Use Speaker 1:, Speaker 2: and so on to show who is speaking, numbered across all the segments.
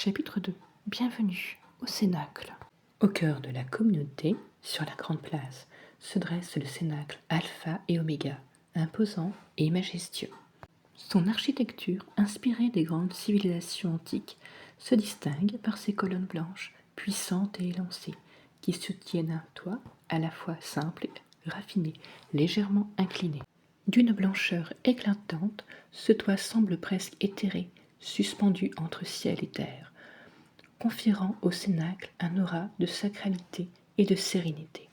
Speaker 1: Chapitre 2. Bienvenue au Cénacle. Au cœur de la communauté, sur la grande place, se dresse le Cénacle Alpha et Oméga, imposant et majestueux. Son architecture, inspirée des grandes civilisations antiques, se distingue par ses colonnes blanches, puissantes et élancées, qui soutiennent un toit à la fois simple et raffiné, légèrement incliné. D'une blancheur éclatante, ce toit semble presque éthéré, suspendu entre ciel et terre, conférant au Cénacle un aura de sacralité et de sérénité.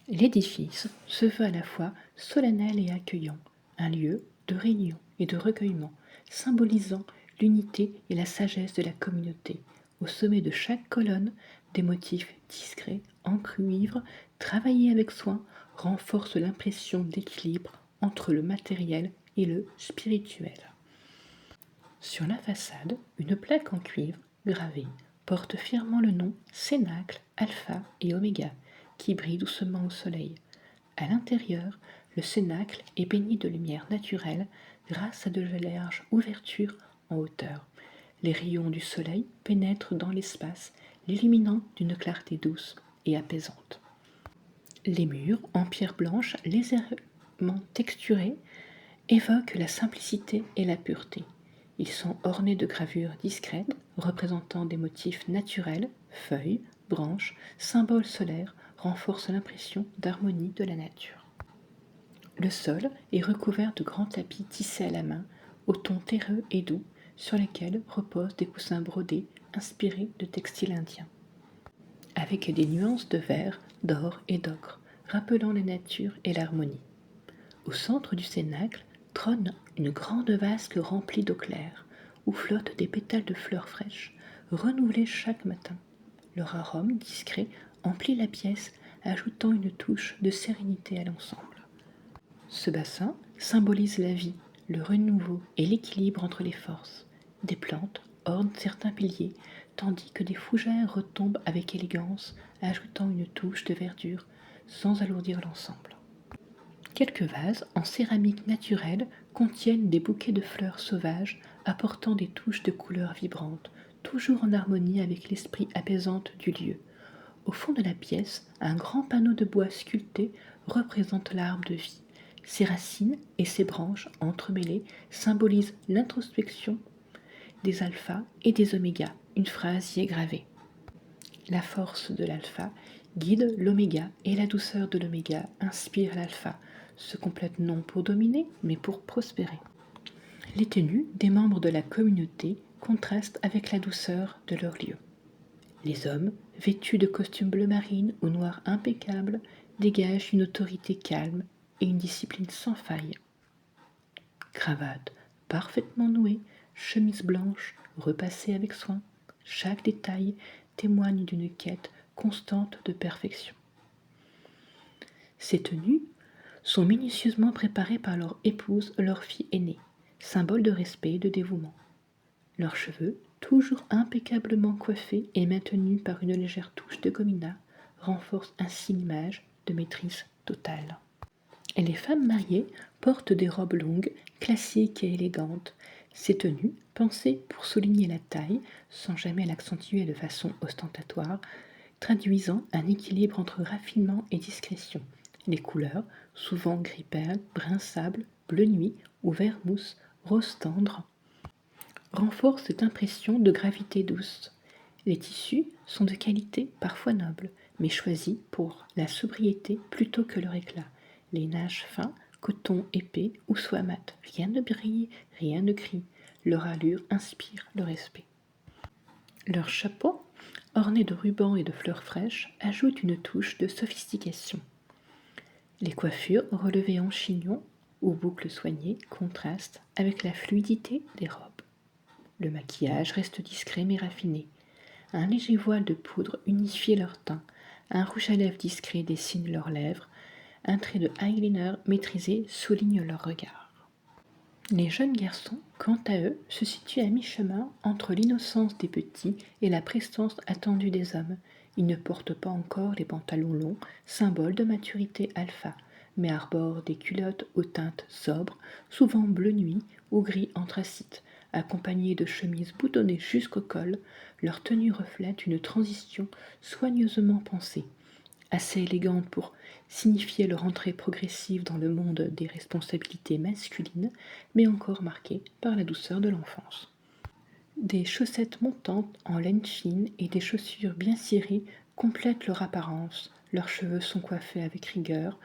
Speaker 1: L'édifice se veut à la fois solennel et accueillant, un lieu de réunion et de recueillement, symbolisant l'unité et la sagesse de la communauté. Au sommet de chaque colonne, des motifs discrets en cuivre, travaillés avec soin, renforcent l'impression d'équilibre entre le matériel et le spirituel. Sur la façade, une plaque en cuivre gravée porte fièrement le nom Cénacle Alpha et Oméga, qui brille doucement au soleil. À l'intérieur, le cénacle est baigné de lumière naturelle grâce à de larges ouvertures en hauteur. Les rayons du soleil pénètrent dans l'espace, l'illuminant d'une clarté douce et apaisante. Les murs, en pierre blanche légèrement texturés, évoquent la simplicité et la pureté. Ils sont ornés de gravures discrètes représentant des motifs naturels, feuilles, branches, symboles solaires renforcent l'impression d'harmonie de la nature. Le sol est recouvert de grands tapis tissés à la main, au ton terreux et doux, sur lesquels reposent des coussins brodés inspirés de textiles indiens, avec des nuances de vert, d'or et d'ocre, rappelant la nature et l'harmonie. Au centre du cénacle trône une grande vasque remplie d'eau claire, où flottent des pétales de fleurs fraîches, renouvelées chaque matin. Leur arôme discret emplit la pièce, ajoutant une touche de sérénité à l'ensemble. Ce bassin symbolise la vie, le renouveau et l'équilibre entre les forces. Des plantes ornent certains piliers, tandis que des fougères retombent avec élégance, ajoutant une touche de verdure sans alourdir l'ensemble. Quelques vases en céramique naturelle contiennent des bouquets de fleurs sauvages apportant des touches de couleurs vibrantes, toujours en harmonie avec l'esprit apaisant du lieu. Au fond de la pièce, un grand panneau de bois sculpté représente l'arbre de vie. Ses racines et ses branches entremêlées symbolisent l'introspection des alphas et des omégas. Une phrase y est gravée. La force de l'alpha guide l'oméga et la douceur de l'oméga inspire l'alpha, se complètent non pour dominer, mais pour prospérer. Les tenues des membres de la communauté contrastent avec la douceur de leur lieu. Les hommes, vêtus de costumes bleu marine ou noir impeccable, dégagent une autorité calme et une discipline sans faille. Cravate parfaitement nouée, chemise blanche repassée avec soin, chaque détail témoigne d'une quête constante de perfection. Ces tenues sont minutieusement préparées par leur épouse ou leur fille aînée, symbole de respect et de dévouement. Leurs cheveux, toujours impeccablement coiffés et maintenus par une légère touche de gomina, renforcent ainsi l'image de maîtrise totale. Et les femmes mariées portent des robes longues, classiques et élégantes. Ces tenues, pensées pour souligner la taille, sans jamais l'accentuer de façon ostentatoire, traduisant un équilibre entre raffinement et discrétion. Les couleurs, souvent gris perle, brun sable, bleu nuit ou vert mousse, rose tendre, renforcent cette impression de gravité douce. Les tissus sont de qualité parfois noble, mais choisis pour la sobriété plutôt que leur éclat. Lainage fin, coton épais ou soie mat, rien ne brille, rien ne crie. Leur allure inspire le respect. Leurs chapeaux, ornés de rubans et de fleurs fraîches, ajoutent une touche de sophistication. Les coiffures relevées en chignon ou boucles soignées contrastent avec la fluidité des robes. Le maquillage reste discret mais raffiné. Un léger voile de poudre unifie leur teint. Un rouge à lèvres discret dessine leurs lèvres. Un trait de eyeliner maîtrisé souligne leur regard. Les jeunes garçons, quant à eux, se situent à mi-chemin entre l'innocence des petits et la prestance attendue des hommes. Ils ne portent pas encore les pantalons longs, symbole de maturité alpha, mais arborent des culottes aux teintes sobres, souvent bleu nuit ou gris anthracite, accompagnés de chemises boutonnées jusqu'au col, leur tenue reflète une transition soigneusement pensée, assez élégante pour signifier leur entrée progressive dans le monde des responsabilités masculines, mais encore marquée par la douceur de l'enfance. Des chaussettes montantes en laine fine et des chaussures bien cirées complètent leur apparence. Leurs cheveux sont coiffés avec rigueur,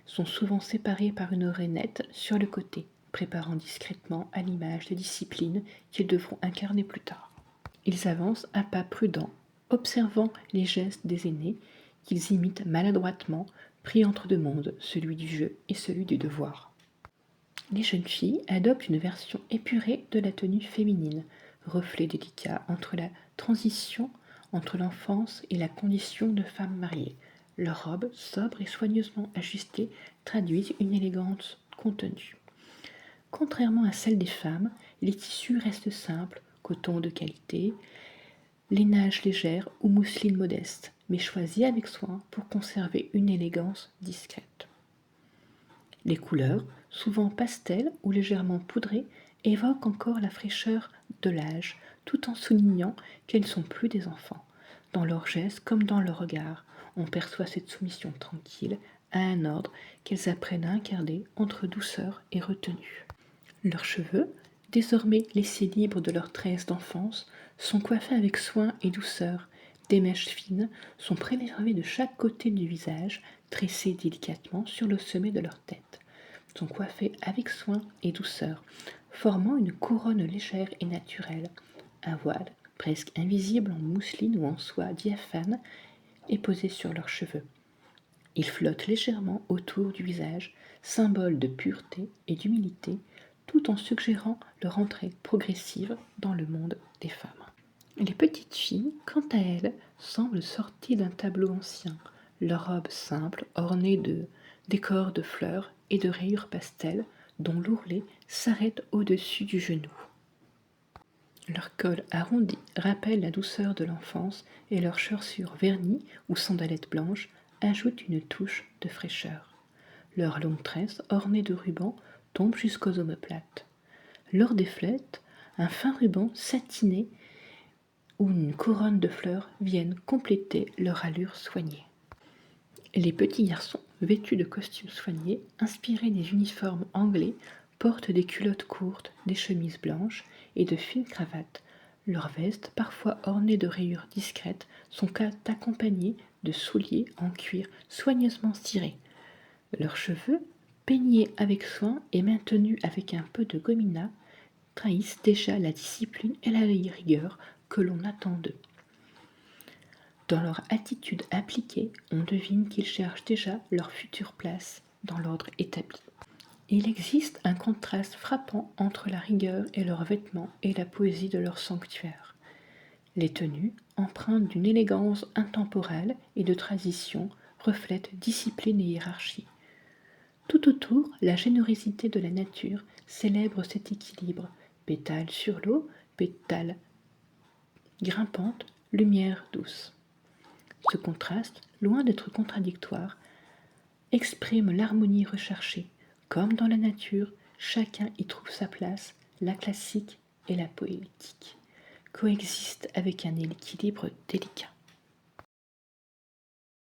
Speaker 1: sont souvent séparés par une rainette sur le côté, préparant discrètement à l'image de discipline qu'ils devront incarner plus tard. Ils avancent à pas prudents, observant les gestes des aînés qu'ils imitent maladroitement, pris entre deux mondes, celui du jeu et celui du devoir. Les jeunes filles adoptent une version épurée de la tenue féminine, reflet délicat entre la transition entre l'enfance et la condition de femme mariée. Leurs robes, sobres et soigneusement ajustées, traduisent une élégance contenue. Contrairement à celle des femmes, les tissus restent simples, coton de qualité, lainage légère ou mousseline modeste, mais choisis avec soin pour conserver une élégance discrète. Les couleurs, souvent pastel ou légèrement poudrées, évoquent encore la fraîcheur de l'âge, tout en soulignant qu'elles ne sont plus des enfants. Dans leurs gestes comme dans leurs regards, on perçoit cette soumission tranquille à un ordre qu'elles apprennent à incarner entre douceur et retenue. Leurs cheveux, désormais laissés libres de leur tresse d'enfance, sont coiffés avec soin et douceur. Des mèches fines sont préservées de chaque côté du visage, tressées délicatement sur le sommet de leur tête. Sont coiffées avec soin et douceur, formant une couronne légère et naturelle. Un voile, presque invisible en mousseline ou en soie diaphane, est posé sur leurs cheveux. Il flotte légèrement autour du visage, symbole de pureté et d'humilité, tout en suggérant leur entrée progressive dans le monde des femmes. Les petites filles, quant à elles, semblent sorties d'un tableau ancien, leurs robes simples, ornées de décors de fleurs et de rayures pastel, dont l'ourlet s'arrête au-dessus du genou. Leur col arrondi rappelle la douceur de l'enfance et leurs chaussures vernies ou sandalettes blanches ajoutent une touche de fraîcheur. Leurs longues tresses ornées de rubans tombent jusqu'aux omoplates. Lors des fêtes, un fin ruban satiné ou une couronne de fleurs viennent compléter leur allure soignée. Les petits garçons, vêtus de costumes soignés, inspirés des uniformes anglais, portent des culottes courtes, des chemises blanches et de fines cravates. Leurs vestes, parfois ornées de rayures discrètes, sont accompagnées de souliers en cuir soigneusement cirés. Leurs cheveux, peignés avec soin et maintenus avec un peu de gomina, trahissent déjà la discipline et la rigueur que l'on attend d'eux. Dans leur attitude appliquée, on devine qu'ils cherchent déjà leur future place dans l'ordre établi. Il existe un contraste frappant entre la rigueur et leurs vêtements et la poésie de leur sanctuaire. Les tenues, empreintes d'une élégance intemporelle et de tradition, reflètent discipline et hiérarchie. Tout autour, la générosité de la nature célèbre cet équilibre, pétales sur l'eau, pétales grimpantes, lumière douce. Ce contraste, loin d'être contradictoire, exprime l'harmonie recherchée. Comme dans la nature, chacun y trouve sa place, la classique et la poétique coexistent avec un équilibre délicat.